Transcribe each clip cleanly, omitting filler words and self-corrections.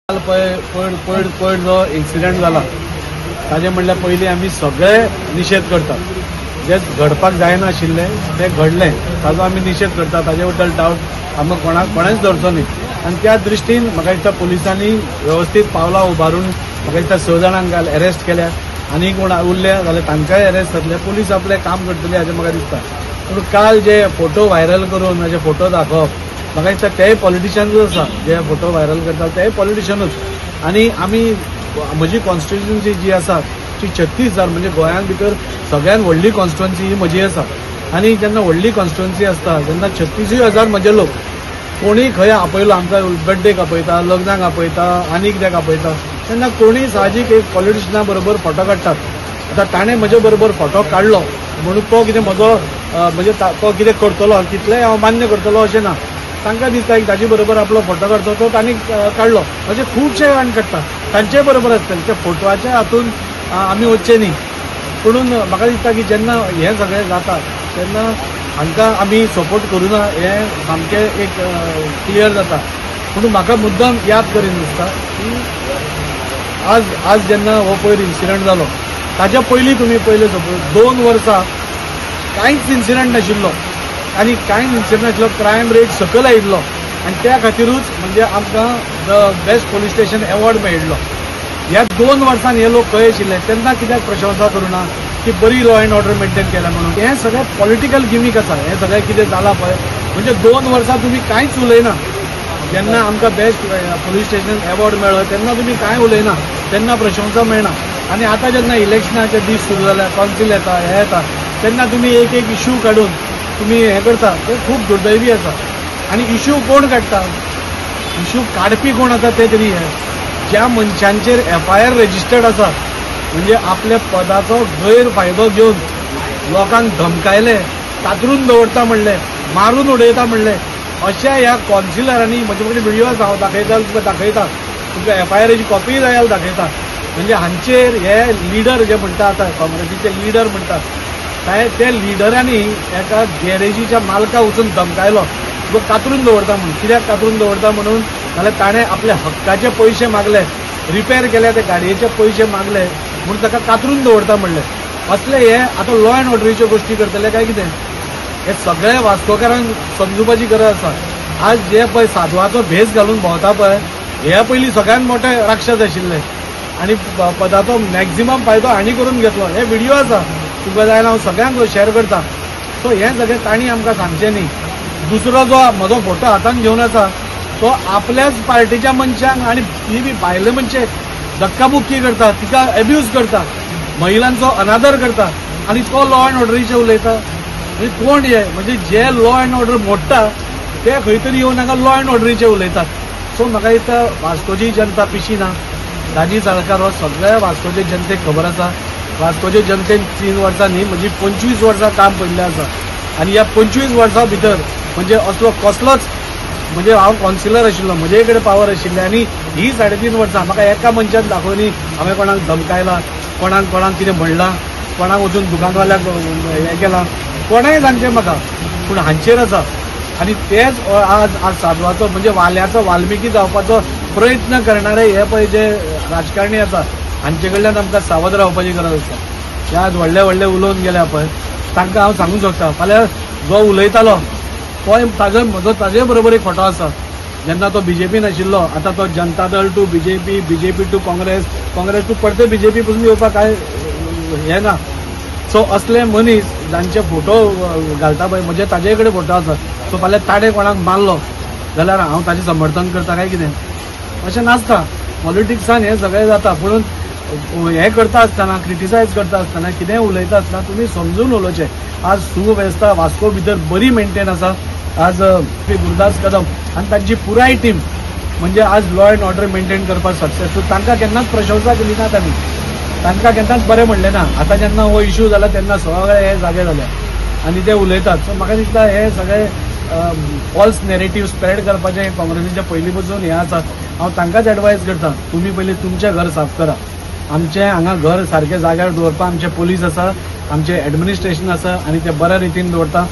पयर जो इन्सिडेंट जाला ताजे म्हणल्यार पयलीं आमी सगळे निशेध करतात। जे घडपाक जायनाशिल्लें तें घडलें ताजो आमी निशेध करतात। ताजे बद्दल डावट आमकां कोणेच धरचो न्ही। आनी त्या दृश्टीन म्हाका दिसता पुलिसांनी व्यवस्थीत पावलां उबारून म्हाका दिसता 6 जाणांक अरेस्ट केल्या। आनी कोण उरले जाल्यार तांकांय अरेस्ट जातले। पुलीस आपलें काम करतली हाचें म्हाका दिसता। पूण काल जे फोटो व्हायरल करून म्हजे फोटो दाखोवप म्हाका दिसता तेय पॉलिटिशियन्सूच आसा। जे फोटो व्हायरल करतात तेय पॉलिटिशियनूच। आनी आमी म्हजी कॉन्स्टिट्युएन्सी जी आसा ती 36,000 म्हणजे गोंयां भितर सगळ्यात व्हडली कॉन्स्टिट्युएन्सी ही म्हजी आसा। आनी जेन्ना व्हडली कॉन्स्टिट्युएन्सी आसता जेन्ना 36,000 म्हजे लोक कोणी खंय आपयलो आमकां बर्थडेक आपयता, लग्नाक आपयता, आनी कित्याक आपयता तेन्ना कोणी साहजीक एक पॉलिटिशियना बरोबर फोटो काडटात। आतां ताणें म्हजे बरोबर फोटो काडलो म्हणून तो कितें म्हजो म्हणजे तो कितें करतलो कितलेंय हांव मान्य करतलो अशें ना। तांकां दिसता की ताजे बरोबर आपलो फोटो काडचो तो तांणी काडलो अशें खुबशे जाण काडटा। तांचे बरोबर आसतले त्या फोटोच्या हातून आमी वचचे न्ही। म्हणून म्हाका दिसता की जेन्ना हें सगळें जाता तेन्ना हांकां आमी सपोर्ट करूना हें सामकें एक क्लियर जाता। म्हणून म्हाका मुद्दम याद करीन दिसता की आज जेन्ना हो पयर इन्सिडंट जालो ताच्या पयलीं तुमी पयले सपोज 2 वर्सां कांयच इन्सिडंट नाशिल्लो आनी कांयच इन्सिडंट नाशिल्लो। क्रायम रेट सकयल आयिल्लो आनी त्या खातीरूच म्हणजे आमकां the best police station award मेळिल्लो। ह्या 2 वर्सांनी हे लोक खंय आशिल्ले तेन्ना कित्याक प्रशंसा करूना की बरी लॉ अँड ऑर्डर मेंटेन केल्या म्हणून। हें सगळें पॉलिटिकल गिमीक आसा। हें सगळें कितें जालां पळय म्हणजे 2 वर्सां तुमी कांयच उलयना। जेन्ना आमकां बेस्ट पोलीस स्टेशन अवॉर्ड मेळ्ळो तेन्ना तुमी कांय उलयना, तेन्ना प्रशंसा मेळना। आनी आतां जेन्ना इलेक्शनाचे दीस सुरू जाल्या, कौन्सिल येता हें येता तेन्ना तुमी एक इश्यू काडून तुमी हें करता तें खूब दुर्दैवी आसा। आनी इश्यू कोण काडटा? इश्यू काडपी कोण आसा ते तरी हे ज्या मनशांचेर FIR रजिस्टर्ड आसा म्हणजे आपल्या पदाचो गैरफायदो घेवन लोकांक धमकायले, कातरून दवरता म्हणले, मारून उडयता म्हणले अशा ह्या कौन्सिलरांनी म्हजे कडेन व्हिडिओ आसा हांव दाखयता तुमकां FIRची कॉपी जाल्यार दाखयता। म्हणजे हांचेर हे लिडर जे म्हणटा आतां काँग्रेसीचे लिडर म्हणटात ते लिडरांनी एका गॅरेजीच्या मालकाक वचून धमकायलो जो कातरून दवरता म्हणून। कित्याक कातरून दवरता म्हणून जाल्यार ताणें आपले हक्काचे पयशे मागले, रिपेर केल्या ते गाडयेचे पयशे मागले म्हणून ताका कातरून दवरता म्हणले। असले हे आतां लॉ अँड ऑर्डरीच्यो गोश्टी करतले काय कितें? हे सगळे वास्कोकारांक समजुपाची गरज आसा। आज जे पळय साधवाचो भेस घालून भोंवता पळय हे पयलीं सगळ्यात मोठे राक्षस आशिल्ले आनी पदाचो मॅक्झिमम फायदो हांणी करून घेतलो। हे व्हिडिओ आसा तुका जाय हांव सगळ्यांक शेअर करता। सो हें सगळें तांणी आमकां सांगचें न्ही। दुसरो जो म्हजो फोटो हातान घेवन आसा तो आपल्याच पार्टीच्या मनशांक आनी ती बी भायले मनशे धक्काबुक्की करता, तिका एब्यूज करता, महिलांचो अनादर करता आनी तो लॉ अँड ऑर्डरीचे उलयता। म्हणजे कोण हे म्हणजे जे लॉ अँड ऑर्डर मोडटा ते खंय तरी येवन हांगा लॉ अँड ऑर्डरीचे उलयतात। सो म्हाका दिसता वास्कोची जनता पिशी ना। राजीव साळकार हो सगळ्या वास्कोचे जनतेक खबर आसा। वास्कोचे जनतेन 3 वर्सां न्ही म्हणजे 25 वर्सां काम पडलें आसा। आनी ह्या 25 वर्सां भितर म्हणजे असलो कसलोच म्हणजे हांव कौन्सिलर आशिल्लो, म्हजे कडेन पावर आशिल्ले आनी ही 3.5 वर्सां म्हाका एका मनशान दाखोवनी हांवें कोणाक धमकायला, कोणाक कितें म्हणलां, कोणाक वचून दुकानवाल्याक हें केलां, कोणाय सांगचें म्हाका। पूण हांचेर आसा आनी तेच आज साधवाचो म्हणजे वाल्याचो वाल्मिकी जावपाचो प्रयत्न करणारे हे पळय जे राजकारणी आसा हांचे कडल्यान आमकां सावध रावपाची गरज आसा। ते आज व्हडले उलोवन गेल्या पळय तांकां हांव सांगूंक शकता फाल्यां जो उलयतालो तो ताजे बरोबर एक फोटो आसा। जेन्ना तो BJP नाशिल्लो आतां तो Janata Dal to BJP, BJP to Congress, Congress to परते BJP पासून येवपाक काय हें ना। सो असले मनीस जांचे फोटो घालता पळय म्हणजे ताजे कडेन फोटो आसा। सो फाल्यां ताणें कोणाक मारलो जाल्यार हांव ताचें समर्थन करता काय कितें? अशें नासता। पॉलिटिक्सान हें सगळें जाता। पूण हें करता आसतना क्रिटिसायज करता आसतना कितेंय उलयता आसतना तुमी समजून उलोवचें। आज सुवेवस्था वास्को भितर बरी मेंटेन आसा। आज गुरुदास कदम आनी तांची पुराय टीम म्हणजे आज लॉ अँड ऑर्डर मेंटेन करपाक सक्सेसफूल। तांकां केन्नाच प्रशंसा केली ना तांणी, तांकां केन्नाच बरें म्हणलें ना। आतां जेन्ना हो इश्यू जाला तेन्ना सगळे हे जागे जाल्या आनी ते उलयतात। सो म्हाका दिसता हे सगळे फॉल्स नॅरेटिव्ह स्प्रेड करपाचें काँग्रेसीच्या पयलीं पसून हें आसा। हांव तांकांच एडवायज करता तुमी पयलीं तुमचें घर साफ करा। आमचें हांगा घर सारके जाग्यार दवरपाक आमचे पोलीस आसा, आमचें एडमिनिस्ट्रेशन आसा आनी ते बऱ्या रितीन दवरता।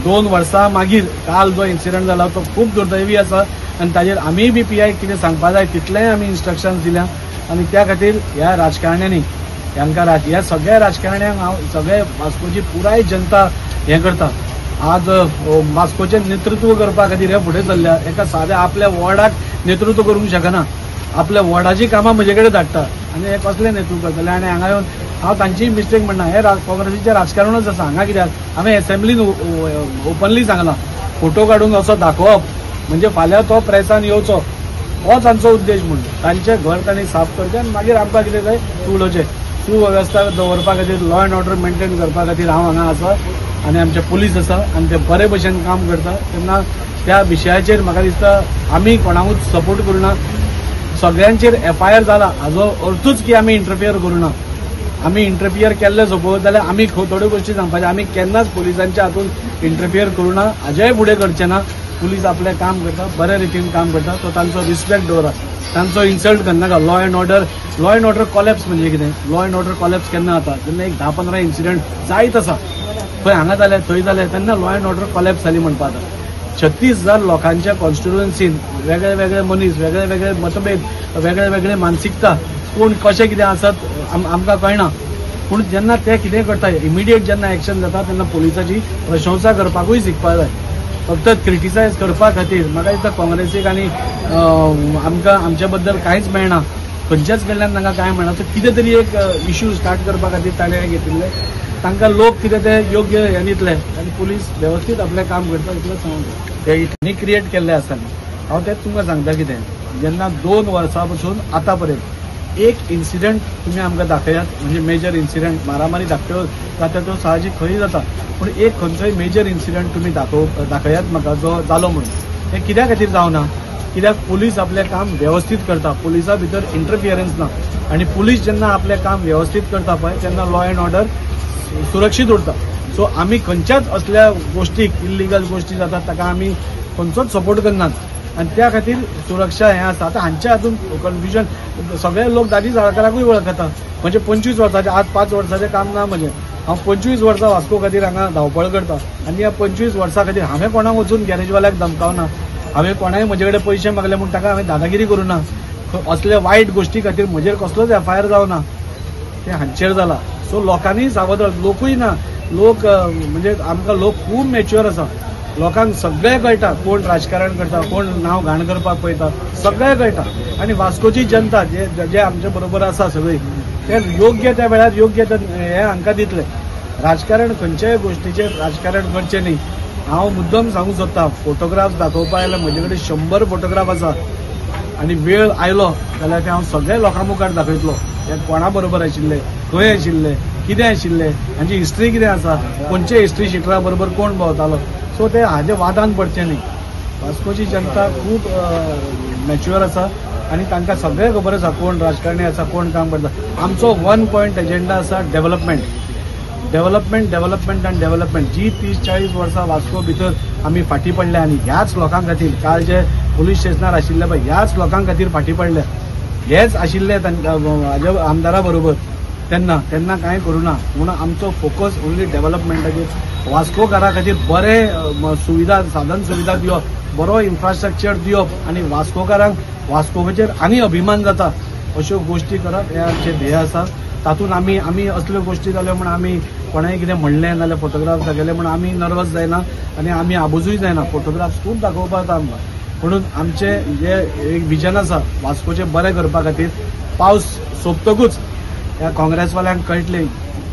2 वर्सां मागीर काल जो इन्सिडंट जाला तो खूब दुर्दैवी आसा आनी ताजेर आमी बी PI कितें सांगपा जाय तितलेंय आमी इन्स्ट्रक्शन्स दिल्या आनी त्या खातीर ह्या राजकारण्यांनी ह्या सगळ्या राजकारण्यांक हांव सगळे वास्कोची पुराय जनता हें करता आज वास्कोचें नेतृत्व करपा खातीर हे फुडें चल्ल्या एका साद्या आपल्या वॉर्डाक नेतृत्व करूंक शकना आपल्या वॉर्डाची कामां म्हजे कडेन धाडटा आनी हे कसलें नेतृत्व करतले आनी हांगा येवन हांव तांची मिस्टेक म्हणना हे काँग्रेसीचें राजकारणूच आसा हांगा कित्याक हांवें असेंब्लीन ओपनली सांगलां फोटो काडून असो दाखोवप म्हणजे फाल्यां तो प्रेसान येवचो हो तांचो उद्देश म्हणून तांचें घर तांणी साफ करचें आनी मागीर आमकां कितें जाय उलोवचें सुवेवस्था दवरपा खातीर लॉ अँड ऑर्डर मेंटेन करपा खातीर हांव हांगा आसा आनी आमचे पुलीस आसा आनी ते बरे भशेन काम करता तेन्ना त्या विशयाचेर म्हाका दिसता आमी कोणाकूच सपोर्ट करूना सगळ्यांचेर FIR जाला हाजो अर्थूच की आमी इंटरफियर करूना आमी इंटरफियर केल्ले सपोज जाल्यार आमी थोड्यो गोश्टी सांगपाच्यो आमी केन्नाच पुलिसांच्या हातून इंटरफियर करूना हाजेय फुडें करचें ना पुलीस आपलें काम करता बऱ्या रितीन काम करता तो तांचो रिस्पेक्ट दवरा तांचो इन्सल्ट करनाका लॉ अँड ऑर्डर कॉलेप्स म्हणजे कितें लॉ अँड ऑर्डर कॉलेप्स केन्ना जाता जेन्ना एक 10-15 इन्सिडंट जायत आसा खंय हांगा जाले थंय जाले तेन्ना लॉ अँड ऑर्डर कॉलेप्स जाली म्हणपा जाता 36,000 लोकांच्या कॉन्स्टिट्युएन्सीन वेगळे वेगळे मनीस वेगळे वेगळे मतभेद वेगळे वेगळे मानसिकता कोण कशें कितें आसत आमकां कळना पूण जेन्ना ते कितें करता इमिडिएट जेन्ना एक्शन जाता तेन्ना पुलिसाची प्रशंसा करपाकूय शिकपा जाय फक्त क्रिटिसायज करपा खातीर म्हाका दिसता काँग्रेसीक आनी आमकां आमच्या बद्दल कांयच मेळना खंयच्याच कडल्यान तांकां कांय मेळना तर कितें तरी एक इश्यू स्टार्ट करपा खातीर ताणें हें घेतिल्लें तांकां लोक कितें ते योग्य हें दितले आनी पुलीस वेवस्थीत आपलें काम करता इतलें सांगता ते इतनी क्रिएट केल्ले आसा हांव तेंच तुमकां सांगता कितें जेन्ना 2 वर्सां पसून आतां पर्यंत एक इन्सिडंट तुमी आमकां दाखयात म्हणजे मेजर इन्सिडंट मारामारी धाकट्यो जाता त्यो साहजीक खंय जाता पूण एक खंयचोय मेजर इन्सिडंट तुमी दाखयात म्हाका जो जालो म्हणून हें कित्या खातीर जावना कित्याक पुलीस आपलें काम वेवस्थीत करता पुलिसा भितर इंटरफियरन्स ना आनी पुलीस जेन्ना आपलें काम वेवस्थीत करता पळय तेन्ना लॉ अँड ऑर्डर सुरक्षीत उरता सो आमी खंयच्याच असल्या गोश्टीक इल्लिगल गोश्टी जातात ताका आमी खंयचोच सपोर्ट करनात आनी त्या खातीर सुरक्षा हें आसा आतां हांच्या हातून कन्फ्युजन सगळे लोक दाजी साळकाराकूय वळखता म्हणजे 25 वर्सांचें आज 5 वर्सांचें काम ना म्हजें हांव 25 वर्सां वास्को खातीर हांगा धांवपळ करता आनी ह्या 25 वर्सां खातीर हांवें कोणाक वचून गॅरेजवाल्याक धमकावना हांवें कोणाय म्हजे कडेन पयशे मागले म्हूण ताका हांवें दादागिरी करूना असले वायट गोश्टी खातीर म्हजेर कसलोच FIR जावना तें हांचेर जाला सो लोकांनी सावध लोकूय ना लोक म्हणजे आमकां लोक खूब मॅच्युअर आसा लोकांक सगळें कळटा कोण राजकारण करता कोण नांव घाण करपाक पळयता सगळें कळटा आनी वास्कोची जनता जे आमचे बरोबर आसा सगळीं ते योग्य त्या वेळार योग्य हें हांकां दितले राजकारण खंयच्याय गोश्टीचेर राजकारण करचें न्ही हांव मुद्दम सांगूंक सोदता फोटोग्राफ्स दाखोवपा आयल्यार म्हजे कडेन 100 फोटोग्राफ आसा आनी वेळ आयलो जाल्यार ते हांव सगळ्या लोकां मुखार दाखयतलो हे कोणा बरोबर आशिल्ले खंय आशिल्ले कितें आशिल्लें हांची हिस्ट्री कितें आसा खंयचे हिस्ट्री शिटरा बरोबर कोण भोंवतालो सो ते हाजे वादान पडचें न्ही वास्कोची जनता खूब मॅच्युअर आसा आनी तांकां सगळें खबर आसा कोण राजकारणी आसा कोण काम करता आमचो 1 पॉयंट एजेंडा आसा डेव्हलपमेंट आनी डेव्हलपमेंट जी 30-40 वर्सां वास्को भितर आमी फाटीं पडल्या आनी ह्याच लोकां खातीर काल जे पुलीस स्टेशनार आशिल्ले पळय ह्याच लोकां खातीर फाटीं पडल्या हेच आशिल्ले हाजे आमदारा बरोबर तेन्ना कांय करूना म्हूण आमचो फोकस ओन्ली डेव्हलपमेंटाचेर वास्कोकारा खातीर बरे सुविधा साधन सुविधा दिवप बरो इन्फ्रास्ट्रक्चर दिवप आनी वास्कोकारांक वास्कोचेर आनी अभिमान जाता अश्यो गोश्टी करप हे आमचें ध्येय आसा तातूंत आमी असल्यो गोश्टी जाल्यो म्हण आमी कोणाय कितें म्हणलें नाल्यार फोटोग्राफ दाखयले म्हण आमी नर्वस जायना आनी आमी आबूजूय जायना फोटोग्राफ्स खूब दाखोवपा जाता आमकां म्हणून आमचें जे एक विजन आसा वास्कोचें बरें करपा खातीर पावस सोंपतकूच ह्या काँग्रेसवाल्यांक कळटली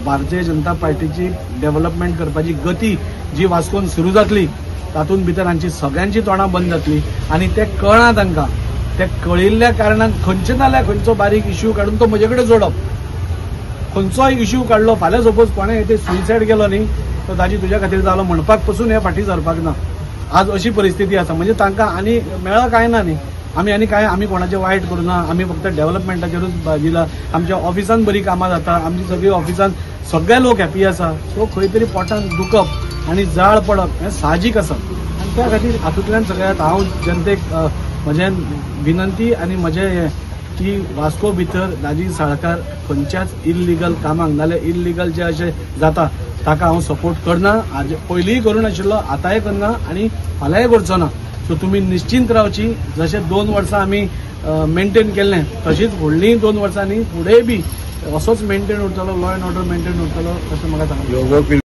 भारतीय जनता पार्टीची डेव्हलपमेंट करपाची गती जी वास्कोन सुरू जातली तातूंत भितर हांची सगळ्यांची तोंडां बंद जातली आनी ते कळना तांकां ते कळिल्ल्या कारणान खंयचे नाल्यार खंयचो बारीक इश्यू काडून तो म्हजे कडेन जोडप खंयचोय इश्यू काडलो फाल्यां सपोज कोणें येते सुसायड केलो न्ही तो ताजी तुज्या खातीर जालो म्हणपाक पसून हे फाटीं सरपाक ना आज अशी परिस्थिती आसा म्हणजे तांकां आनी मेळ्ळा कांय ना न्ही आमी कोणाचें वायट करूना आमी फक्त डेव्हलपमेंटाचेरूच दिला आमच्या ऑफिसान बरी कामां जाता आमची सगळी ऑफिसान सगळे लोक हॅपी आसा सो खंय तरी पोटान दुखप आनी जाळ पडप हें साहजीक आसा आनी त्या खातीर हातूंतल्यान सगळ्यात हांव जनतेक म्हजें विनंती आनी म्हजें हें की वास्को भितर दाजी साळकार खंयच्याच इल्लिगल कामांक नाल्यार इल्लिगल जे अशें जाता ताका हांव सपोर्ट करना, पयलींय करूं नाशिल्लो, आतांय करना आनी फाल्यांय करचो ना. सो तुमी निश्चिंत रावची. जशें 2 वर्सां आमी मेंटेन केल्लें तशीच फुडलीं 2 वर्सांनी फुडेंय बी असोच मेंटेन उरतलो, लॉ अँड ऑर्डर मेंटेन उरतलो अशें म्हाका सांगलें.